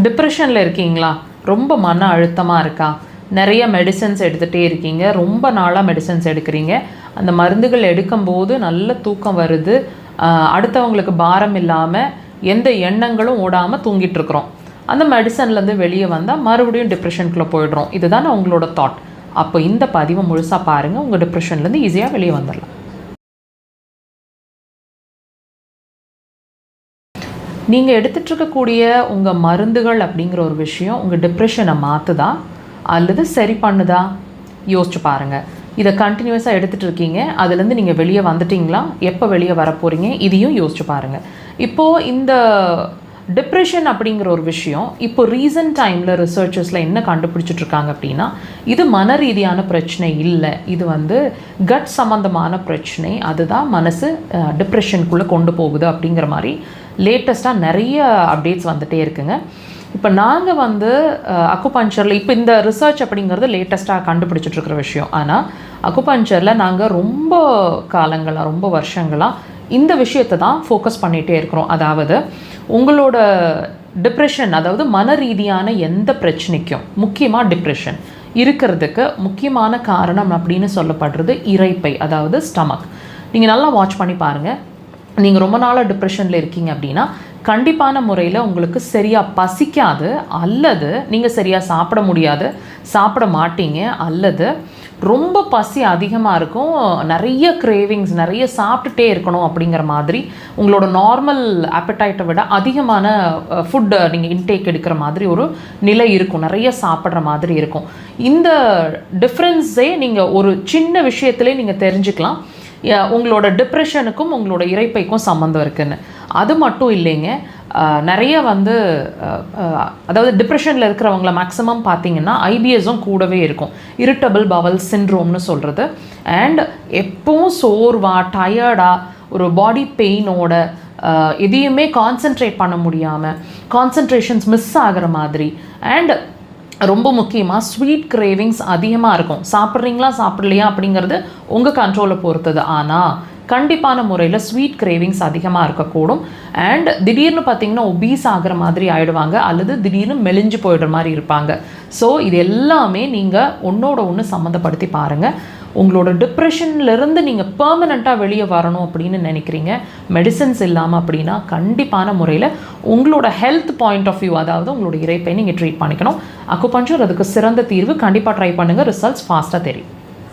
டிப்ரெஷனில் இருக்கீங்களா? ரொம்ப மன அழுத்தமாக இருக்கா? நிறைய மெடிசன்ஸ் எடுத்துகிட்டே இருக்கீங்க, ரொம்ப நாளாக மெடிசன்ஸ் எடுக்கிறீங்க, அந்த மருந்துகள் எடுக்கும்போது நல்ல தூக்கம் வருது, அடுத்தவங்களுக்கு பாரம் இல்லாமல் எந்த எண்ணங்களும் ஓடாமல் தூங்கிட்டுருக்குறோம். அந்த மெடிசன்லேருந்து வெளியே வந்தால் மறுபடியும் டிப்ரெஷனுக்குள்ளே போயிடுறோம். இதுதானே உங்களோட தாட். அப்போ இந்த பதிவை முழுசாக பாருங்கள், உங்கள் டிப்ரெஷன்லேருந்து ஈஸியாக வெளியே வந்துடலாம். நீங்கள் எடுத்துகிட்ருக்கக்கூடிய உங்கள் மருந்துகள் அப்படிங்கிற ஒரு விஷயம் உங்கள் டிப்ரெஷனை மாற்றுதா அல்லது சரி பண்ணுதா? யோசிச்சு பாருங்கள். இதை கண்டினியூஸாக எடுத்துகிட்டு இருக்கீங்க, அதுலேருந்து நீங்கள் வெளியே வந்துட்டிங்களா? எப்போ வெளியே வரப்போகிறீங்க? இதையும் யோசிச்சு பாருங்கள். இப்போது இந்த டிப்ரெஷன் அப்படிங்கிற ஒரு விஷயம் இப்போ ரீசன்ட் டைமில் ரிசர்ச்சர்ஸில் என்ன கண்டுபிடிச்சிட்ருக்காங்க அப்படின்னா, இது மன ரீதியான பிரச்சனை இல்லை, இது கட் சம்மந்தமான பிரச்சனை, அதுதான் மனசு டிப்ரெஷனுக்குள்ளே கொண்டு போகுது அப்படிங்கிற மாதிரி லேட்டஸ்ட்டாக நிறைய அப்டேட்ஸ் வந்துகிட்டே இருக்குங்க. இப்போ நாங்கள் அக்குபஞ்சரில் இப்போ இந்த ரிசர்ச் அப்படிங்கிறது லேட்டஸ்ட்டாக கண்டுபிடிச்சிட்ருக்கிற விஷயம். ஆனால் அக்குபஞ்சரில் நாங்கள் ரொம்ப காலங்களாக, ரொம்ப வருஷங்களாக இந்த விஷயத்தை தான் ஃபோக்கஸ் பண்ணிகிட்டே இருக்கிறோம். அதாவது உங்களோட டிப்ரெஷன், அதாவது மன ரீதியான எந்த பிரச்சனைக்கும், முக்கியமாக டிப்ரெஷன் இருக்கிறதுக்கு முக்கியமான காரணம் அப்படின்னு சொல்லப்படுறது இரைப்பை, அதாவது ஸ்டமக். நீங்கள் நல்லா வாட்ச் பண்ணி பாருங்கள். நீங்கள் ரொம்ப நாளாக டிப்ரெஷனில் இருக்கீங்க அப்படின்னா கண்டிப்பான முறையில் உங்களுக்கு சரியாக பசிக்காது, அல்லது நீங்கள் சரியாக சாப்பிட முடியாது, சாப்பிட மாட்டீங்க, அல்லது ரொம்ப பசி அதிகமாக இருக்கும், நிறைய கிரேவிங்ஸ், நிறைய சாப்பிட்டுட்டே இருக்கணும் அப்படிங்கிற மாதிரி உங்களோட நார்மல் ஆப்படைட்டை விட அதிகமான ஃபுட்டை நீங்கள் இன்டேக் எடுக்கிற மாதிரி ஒரு நிலை இருக்கும், நிறைய சாப்பிட்ற மாதிரி இருக்கும். இந்த டிஃப்ரென்ஸே நீங்கள் ஒரு சின்ன விஷயத்துலேயே நீங்கள் தெரிஞ்சுக்கலாம் உங்களோட டிப்ரெஷனுக்கும் உங்களோட இரைப்பைக்கும் சம்மந்தம் இருக்குதுன்னு. அது மட்டும் இல்லைங்க, நிறைய அதாவது டிப்ரெஷனில் இருக்கிறவங்கள மேக்ஸிமம் பார்த்தீங்கன்னா ஐபிஎஸும் கூடவே இருக்கும், இரிட்டபிள் பவல் சிண்ட்ரோம்னு சொல்கிறது. அண்ட் எப்பவும் சோர்வாக, டயர்டாக, ஒரு பாடி பெயினோட, எதையுமே கான்சென்ட்ரேட் பண்ண முடியாமல், கான்சன்ட்ரேஷன்ஸ் மிஸ் ஆகிற மாதிரி, அண்ட் ரொம்ப முக்கியமாக ஸ்வீட் கிரேவிங்ஸ் அதிகமாக இருக்கும். சாப்பிட்றீங்களா சாப்பிட்லையா அப்படிங்கிறது உங்கள் கண்ட்ரோலை பொறுத்தது. ஆனால் கண்டிப்பான முறையில் ஸ்வீட் கிரேவிங்ஸ் அதிகமாக இருக்கக்கூடும். அண்ட் திடீர்னு பார்த்திங்கன்னா ஒபீஸ் ஆகிற மாதிரி ஆகிடுவாங்க, அல்லது திடீர்னு மெலிஞ்சு போயிடுற மாதிரி இருப்பாங்க. ஸோ இது எல்லாமே நீங்கள் ஒன்றோட ஒன்று சம்மந்தப்படுத்தி பாருங்கள். உங்களோட டிப்ரெஷன்லேருந்து நீங்கள் பெர்மனெண்ட்டாக வெளியே வரணும் அப்படின்னு நினைக்கிறீங்க, மெடிசன்ஸ் இல்லாமல் அப்படின்னா கண்டிப்பான முறையில் உங்களோட ஹெல்த் பாயிண்ட் ஆஃப் வியூ, அதாவது உங்களோட இரைப்பை நீங்கள் ட்ரீட் பண்ணிக்கணும். அக்குபஞ்சர் அதுக்கு சிறந்த தீர்வு. கண்டிப்பாக ட்ரை பண்ணுங்கள், ரிசல்ட்ஸ் ஃபாஸ்ட்டாக தெரியும்.